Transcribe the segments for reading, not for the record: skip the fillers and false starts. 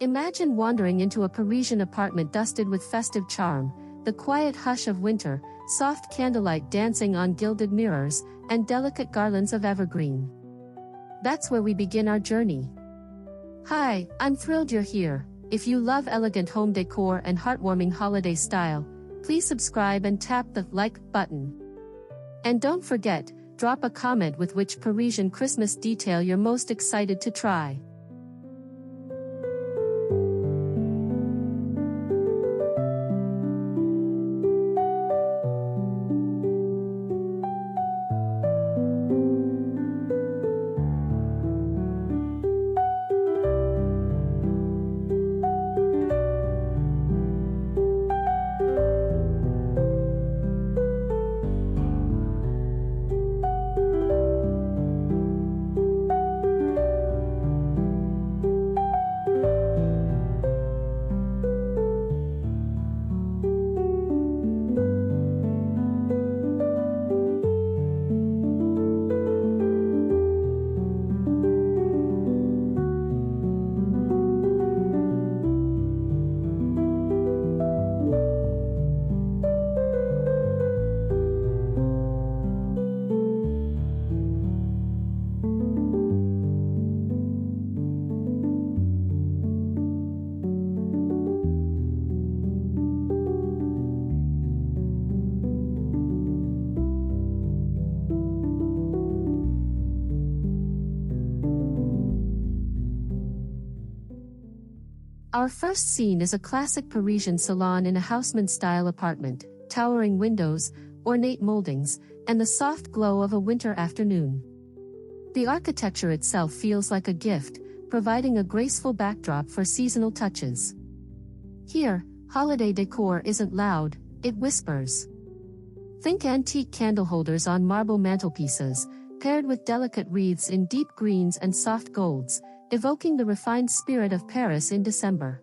Imagine wandering into a Parisian apartment dusted with festive charm, the quiet hush of winter, soft candlelight dancing on gilded mirrors, and delicate garlands of evergreen. That's where we begin our journey. Hi, I'm thrilled you're here. If you love elegant home decor and heartwarming holiday style, please subscribe and tap the like button. And don't forget, drop a comment with which Parisian Christmas detail you're most excited to try. Our first scene is a classic Parisian salon in a Haussmannian-style apartment, towering windows, ornate moldings, and the soft glow of a winter afternoon. The architecture itself feels like a gift, providing a graceful backdrop for seasonal touches. Here, holiday decor isn't loud, it whispers. Think antique candle holders on marble mantelpieces, paired with delicate wreaths in deep greens and soft golds, evoking the refined spirit of Paris in December.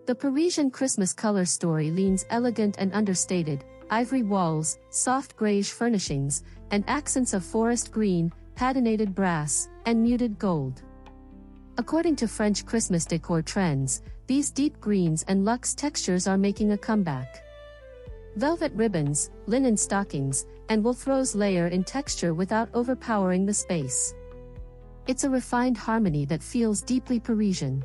The Parisian Christmas color story leans elegant and understated, ivory walls, soft grayish furnishings, and accents of forest green, patinated brass, and muted gold. According to French Christmas decor trends, these deep greens and luxe textures are making a comeback. Velvet ribbons, linen stockings, and wool throws layer in texture without overpowering the space. It's a refined harmony that feels deeply Parisian.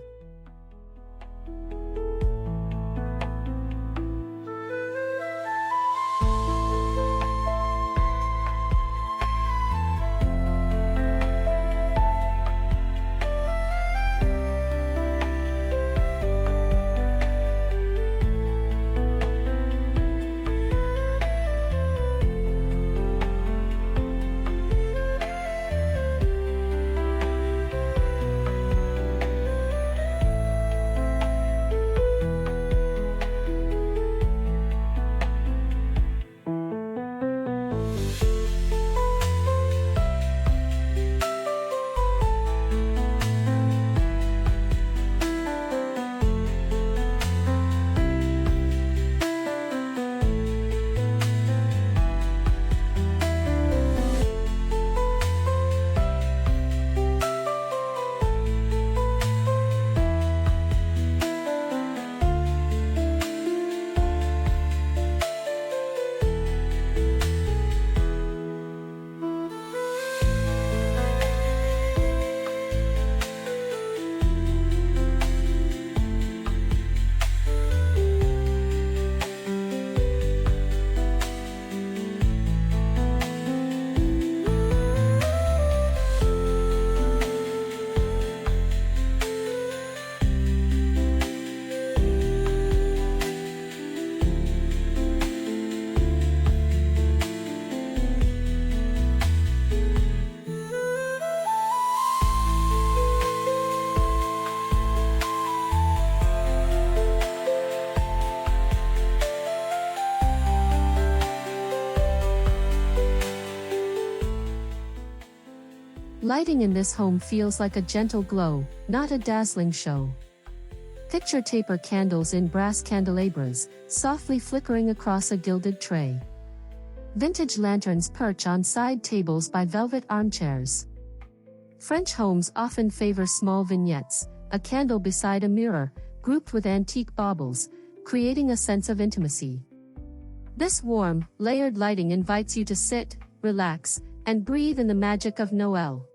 lighting in this home feels like a gentle glow, not a dazzling show. Picture taper candles in brass candelabras, softly flickering across a gilded tray. Vintage lanterns perch on side tables by velvet armchairs. French homes often favor small vignettes, a candle beside a mirror, grouped with antique baubles, creating a sense of intimacy. This warm, layered lighting invites you to sit, relax, and breathe in the magic of Noël.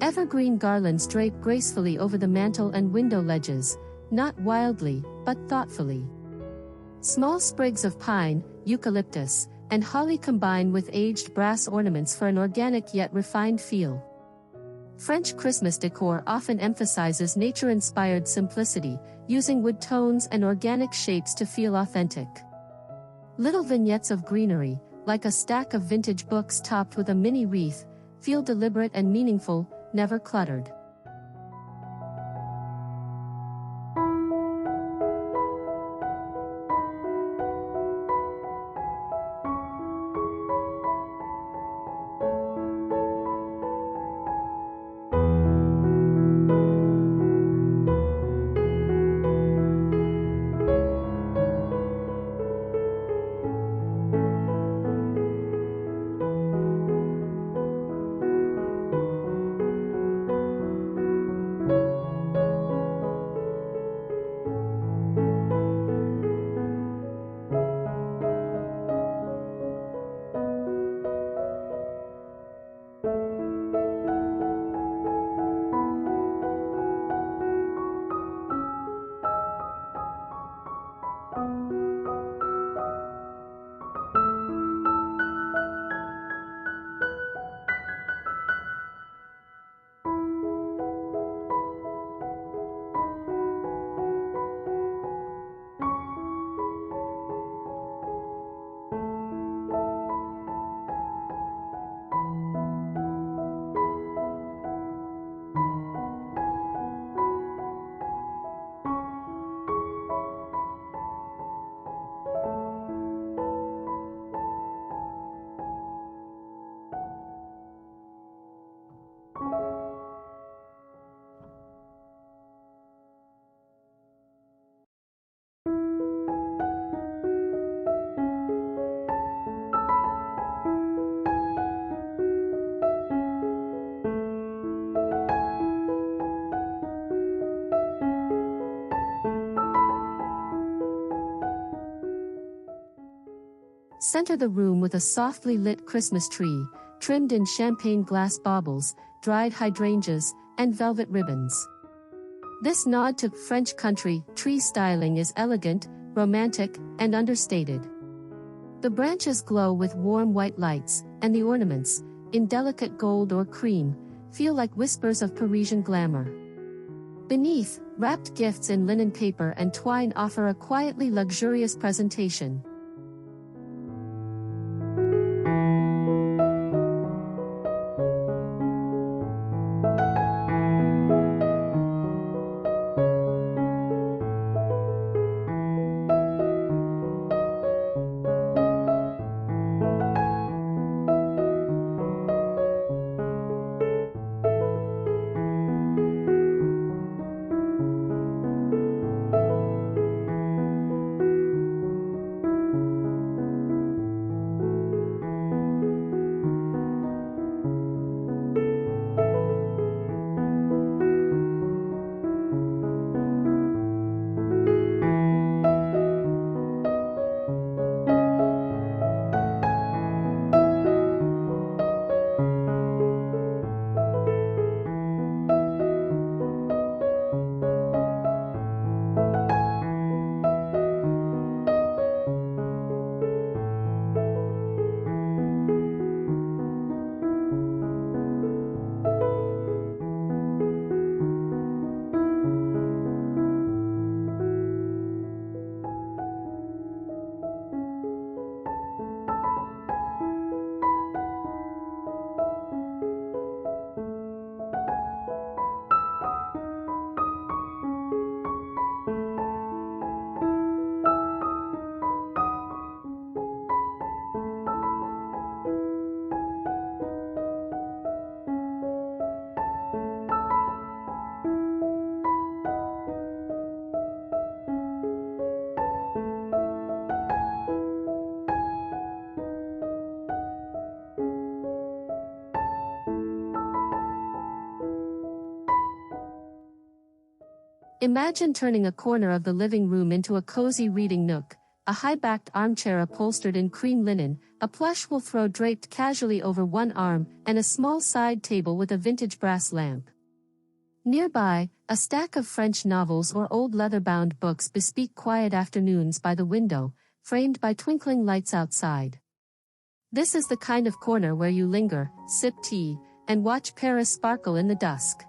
Evergreen garlands drape gracefully over the mantel and window ledges, not wildly, but thoughtfully. Small sprigs of pine, eucalyptus, and holly combine with aged brass ornaments for an organic yet refined feel. French Christmas decor often emphasizes nature-inspired simplicity, using wood tones and organic shapes to feel authentic. Little vignettes of greenery, like a stack of vintage books topped with a mini wreath, feel deliberate and meaningful, never cluttered. Center the room with a softly lit Christmas tree, trimmed in champagne glass baubles, dried hydrangeas, and velvet ribbons. This nod to French country tree styling is elegant, romantic, and understated. The branches glow with warm white lights, and the ornaments, in delicate gold or cream, feel like whispers of Parisian glamour. Beneath, Wrapped gifts in linen paper and twine offer a quietly luxurious presentation. Imagine turning a corner of the living room into a cozy reading nook, a high-backed armchair upholstered in cream linen, a plush wool throw draped casually over one arm, and a small side table with a vintage brass lamp. Nearby, a stack of French novels or old leather-bound books bespeak quiet afternoons by the window, framed by twinkling lights outside. This is the kind of corner where you linger, sip tea, and watch Paris sparkle in the dusk.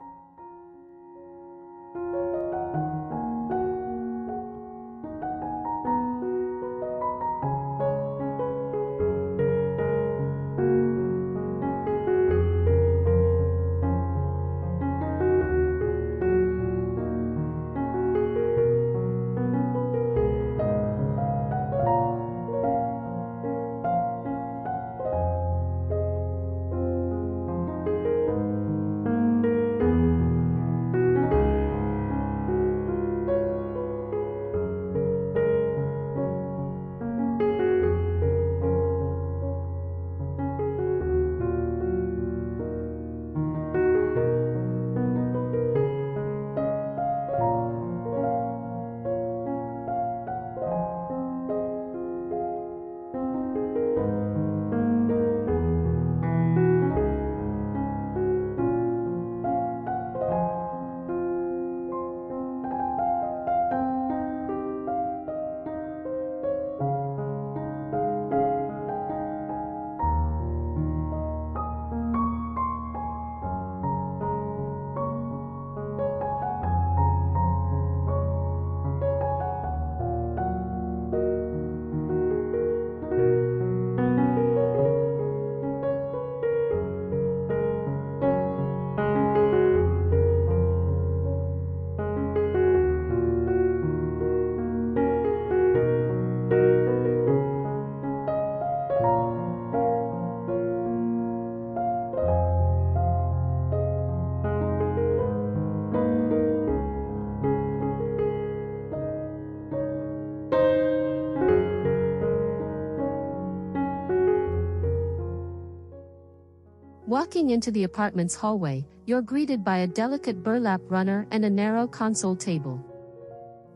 Walking into the apartment's hallway, you're greeted by a delicate burlap runner and a narrow console table.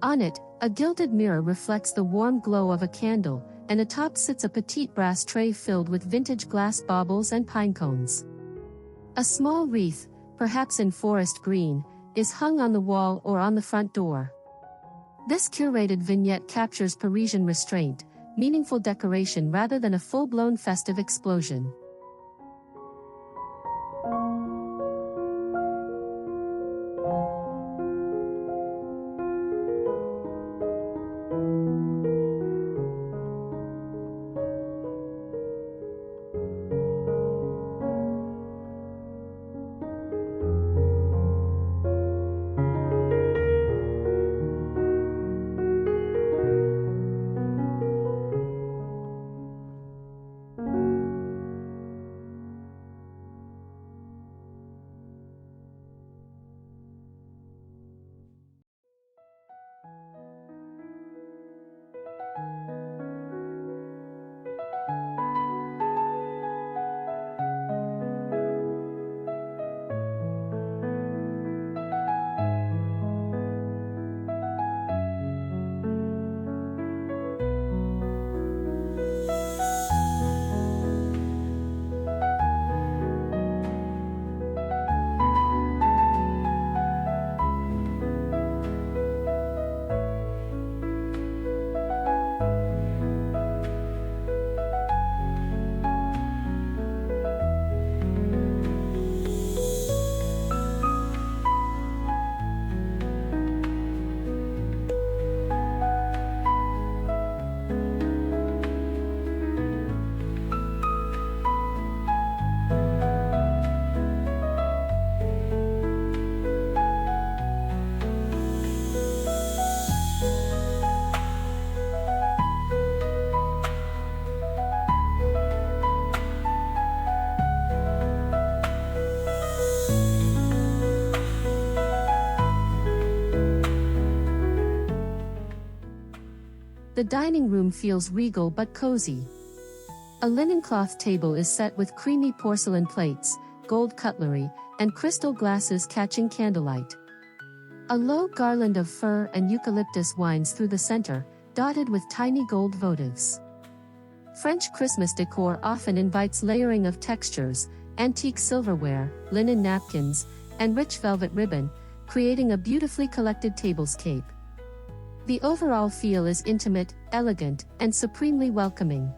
On it, a gilded mirror reflects the warm glow of a candle, and atop sits a petite brass tray filled with vintage glass baubles and pine cones. A small wreath, perhaps in forest green, is hung on the wall or on the front door. This curated vignette captures Parisian restraint, meaningful decoration rather than a full-blown festive explosion. The dining room feels regal but cozy. A linen cloth table is set with creamy porcelain plates, gold cutlery, and crystal glasses catching candlelight. A low garland of fir and eucalyptus winds through the center, dotted with tiny gold votives. French Christmas decor often invites layering of textures, antique silverware, linen napkins, and rich velvet ribbon, creating a beautifully collected tablescape. The overall feel is intimate, elegant, and supremely welcoming.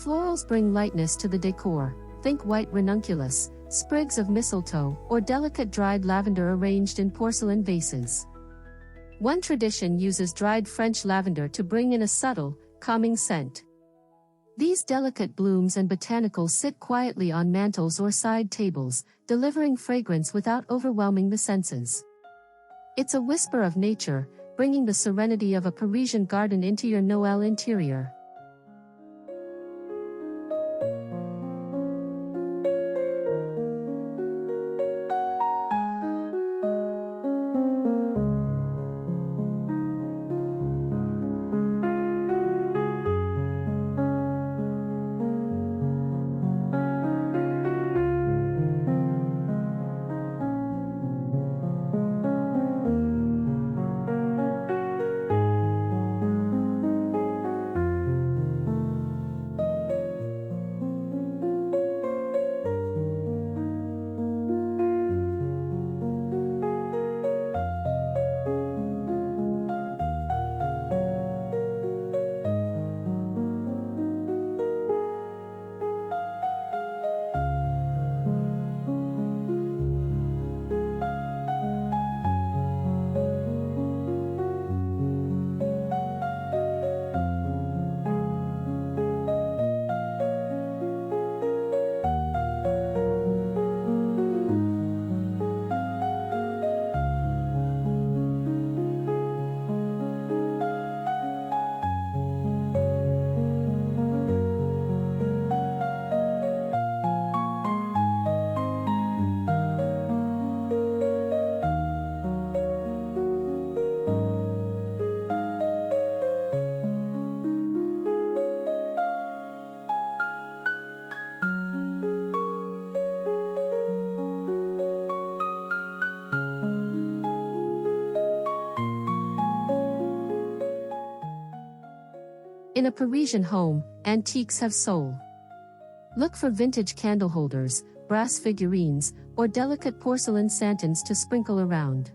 Florals bring lightness to the decor. Think white ranunculus, sprigs of mistletoe, or delicate dried lavender arranged in porcelain vases. One tradition uses dried French lavender to bring in a subtle, calming scent. These delicate blooms and botanicals sit quietly on mantels or side tables, delivering fragrance without overwhelming the senses. It's a whisper of nature, bringing the serenity of a Parisian garden into your Noël interior. In a Parisian home, antiques have soul. Look for vintage candle holders, brass figurines, or delicate porcelain santons to sprinkle around.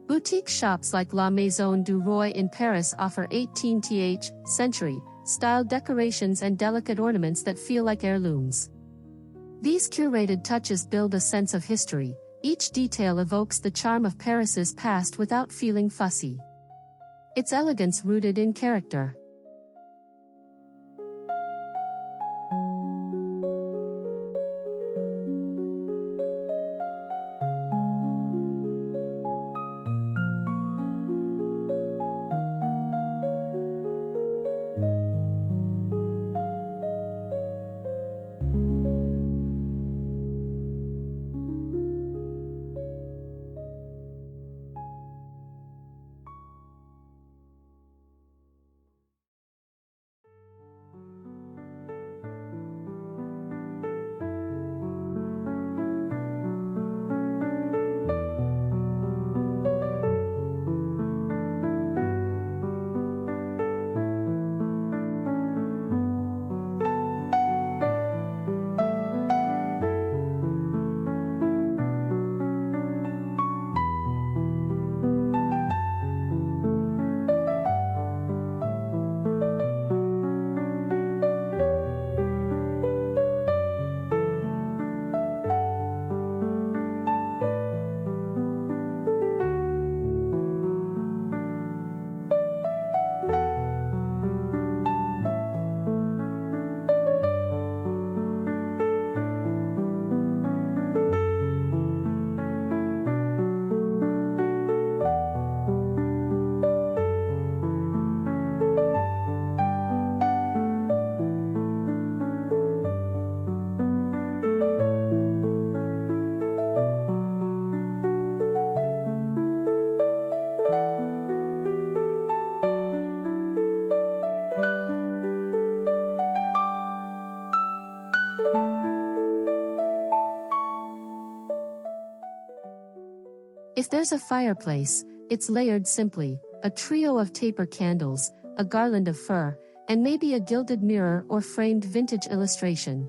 Boutique shops like La Maison du Roi in Paris offer 18th century style decorations and delicate ornaments that feel like heirlooms. These curated touches build a sense of history, Each detail evokes the charm of Paris's past without feeling fussy. Its elegance rooted in character. If there's a fireplace, it's layered simply, a trio of taper candles, a garland of fir, and maybe a gilded mirror or framed vintage illustration.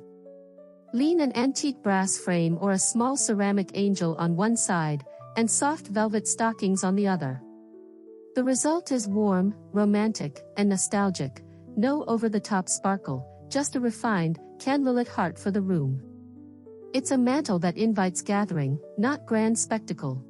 Lean an antique brass frame or a small ceramic angel on one side, and soft velvet stockings on the other. The result is warm, romantic, and nostalgic, no over-the-top sparkle, just a refined, candlelit heart for the room. It's a mantle that invites gathering, not grand spectacle.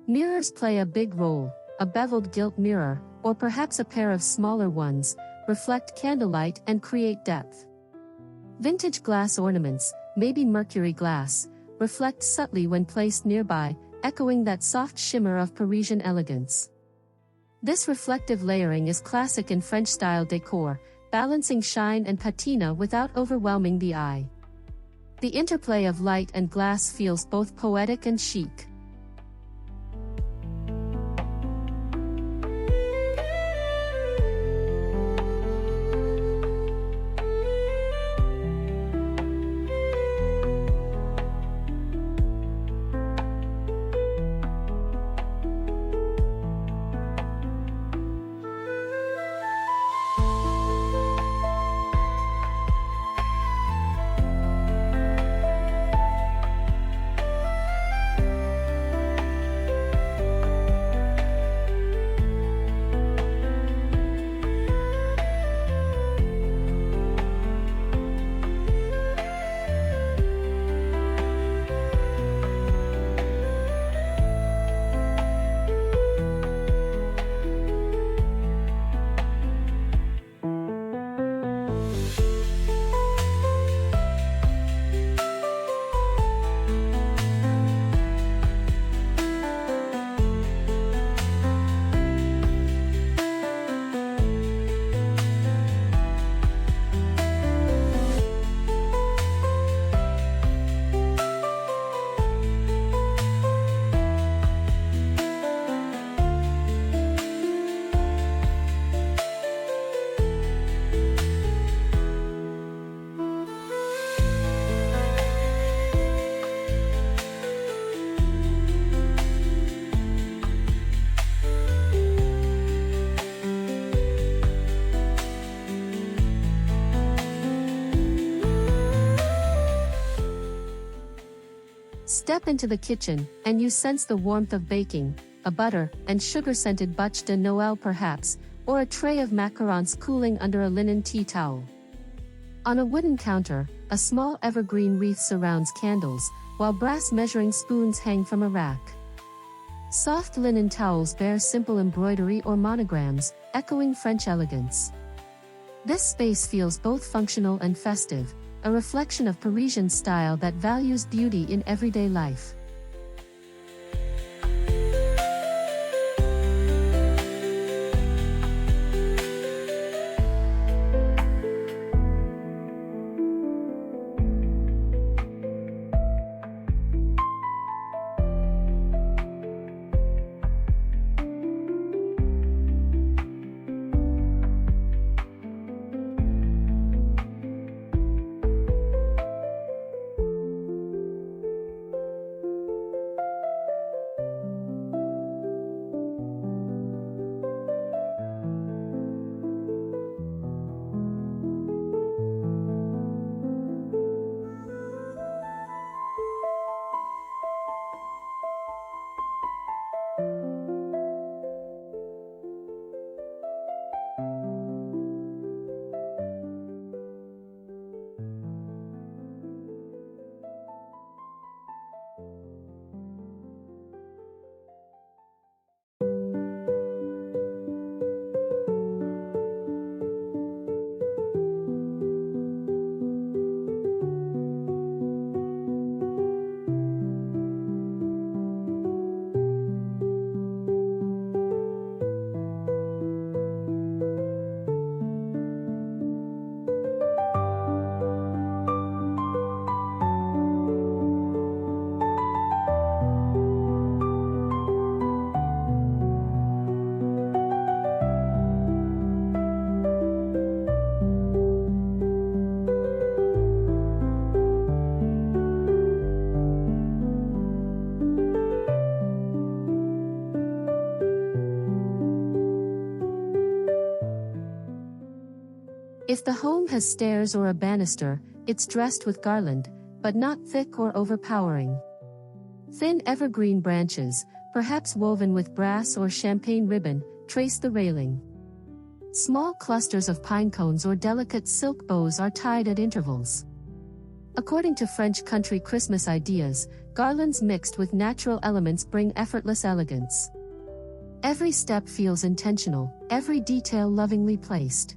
Mirrors play a big role. A beveled gilt mirror, or perhaps a pair of smaller ones, reflect candlelight and create depth. Vintage glass ornaments, maybe mercury glass, reflect subtly when placed nearby, echoing that soft shimmer of Parisian elegance. This reflective layering is classic in French-style decor, balancing shine and patina without overwhelming the eye. The interplay of light and glass feels both poetic and chic. Step into the kitchen, and you sense the warmth of baking, a butter and sugar-scented bûche de Noël perhaps, or a tray of macarons cooling under a linen tea towel. On a wooden counter, a small evergreen wreath surrounds candles, while brass measuring spoons hang from a rack. Soft linen towels bear simple embroidery or monograms, echoing French elegance. This space feels both functional and festive, a reflection of Parisian style that values beauty in everyday life. If the home has stairs or a banister, it's dressed with garland, but not thick or overpowering. Thin evergreen branches, perhaps woven with brass or champagne ribbon, trace the railing. Small clusters of pine cones or delicate silk bows are tied at intervals. According to French country Christmas ideas, garlands mixed with natural elements bring effortless elegance. Every step feels intentional, every detail lovingly placed.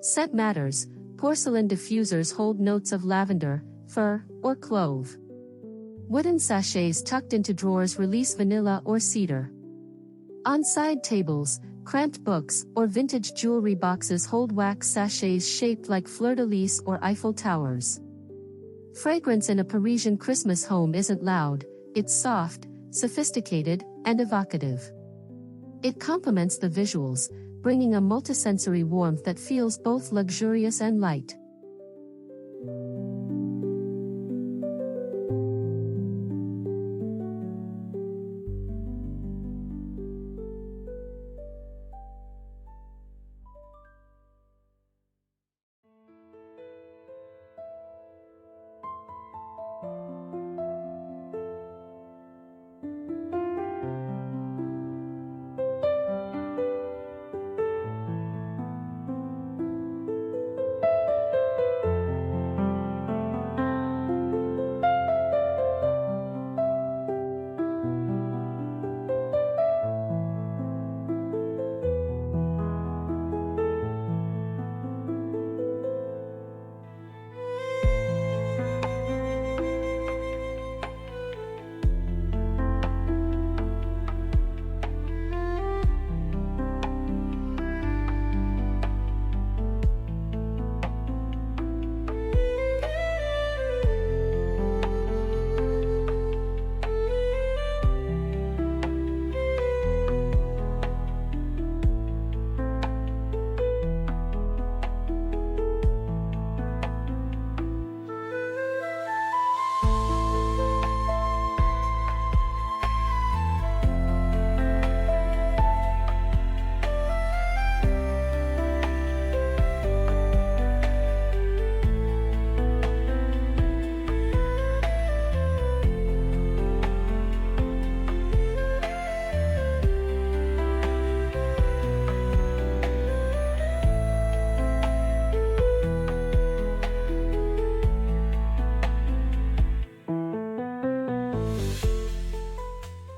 Scent matters. Porcelain diffusers hold notes of lavender, fir, or clove. Wooden sachets tucked into drawers release vanilla or cedar. On side tables, cramped books or vintage jewelry boxes hold wax sachets shaped like fleur-de-lis or Eiffel Towers. Fragrance in a Parisian Christmas home isn't loud, it's soft, sophisticated, and evocative. It complements the visuals, bringing a multisensory warmth that feels both luxurious and light.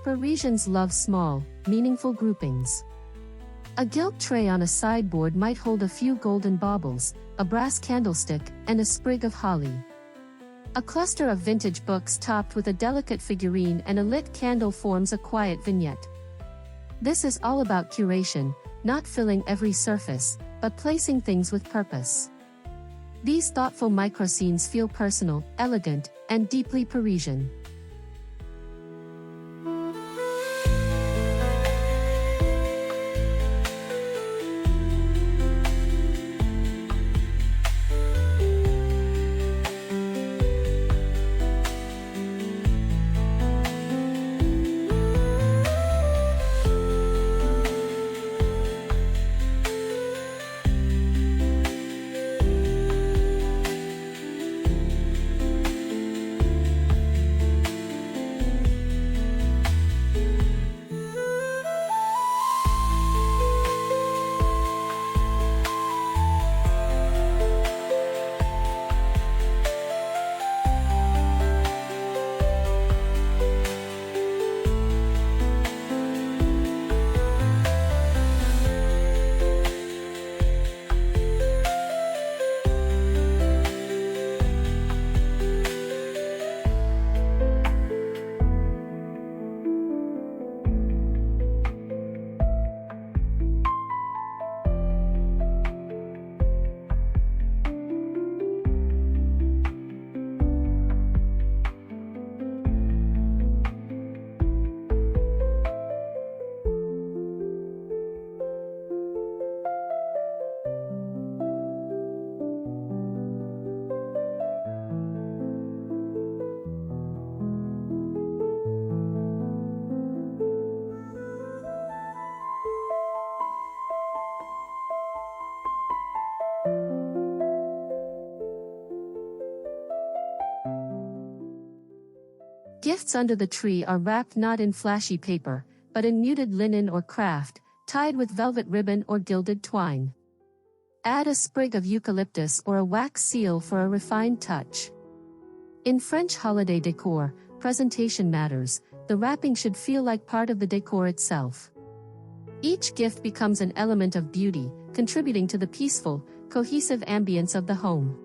Parisians love small, meaningful groupings. A gilt tray on a sideboard might hold a few golden baubles, a brass candlestick, and a sprig of holly. A cluster of vintage books topped with a delicate figurine and a lit candle forms a quiet vignette. This is all about curation, not filling every surface, but placing things with purpose. These thoughtful microscenes feel personal, elegant, and deeply Parisian. Gifts under the tree are wrapped not in flashy paper, but in muted linen or craft, tied with velvet ribbon or gilded twine. Add a sprig of eucalyptus or a wax seal for a refined touch. In French holiday decor, presentation matters. The wrapping should feel like part of the decor itself. Each gift becomes an element of beauty, contributing to the peaceful, cohesive ambience of the home.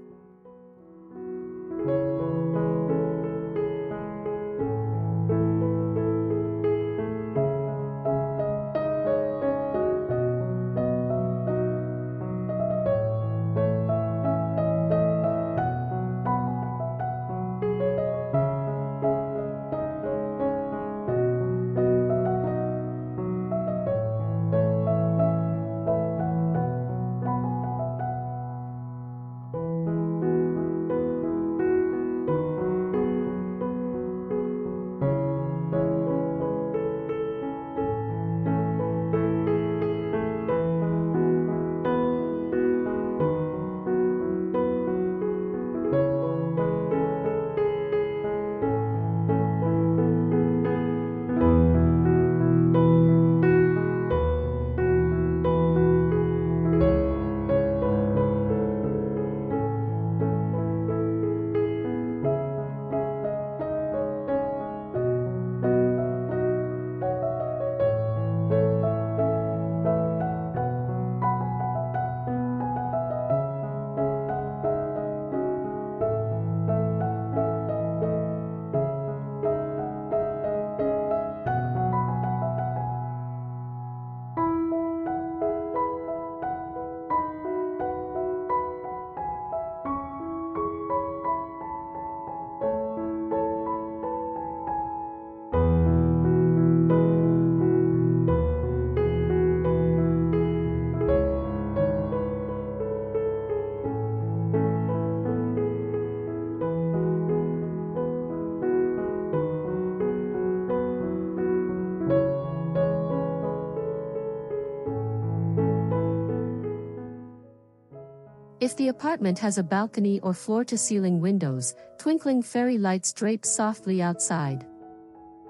If the apartment has a balcony or floor-to-ceiling windows, twinkling fairy lights drape softly outside.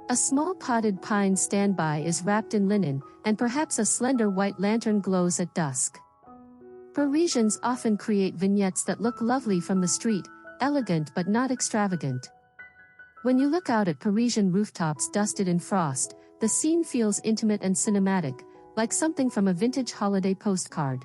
A small potted pine standby is wrapped in linen, and perhaps a slender white lantern glows at dusk. Parisians often create vignettes that look lovely from the street, elegant but not extravagant. When you look out at Parisian rooftops dusted in frost, the scene feels intimate and cinematic, like something from a vintage holiday postcard.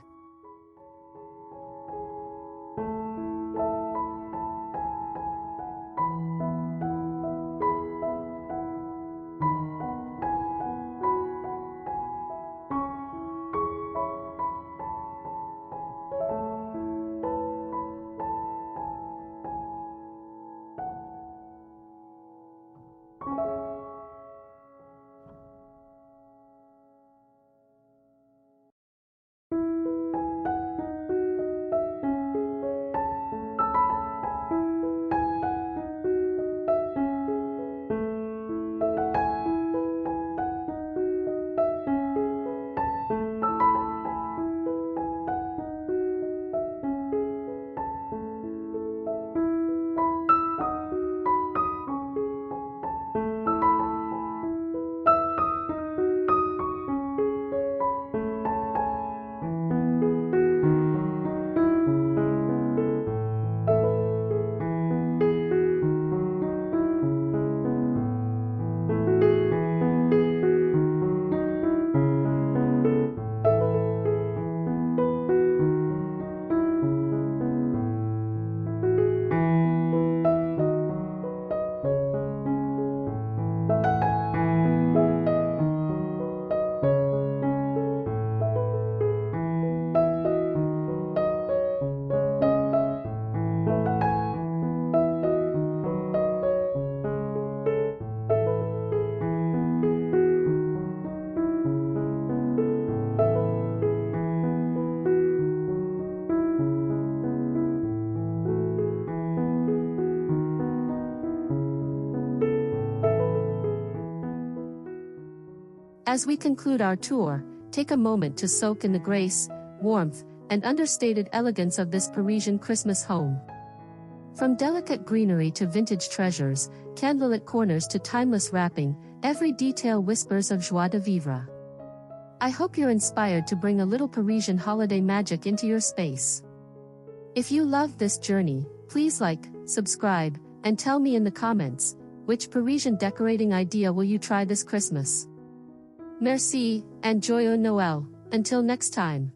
As we conclude our tour, take a moment to soak in the grace, warmth, and understated elegance of this Parisian Christmas home. From delicate greenery to vintage treasures, candlelit corners to timeless wrapping, every detail whispers of joie de vivre. I hope you're inspired to bring a little Parisian holiday magic into your space. If you loved this journey, please like, subscribe, and tell me in the comments, which Parisian decorating idea will you try this Christmas? Merci, and joyeux Noël. Until next time.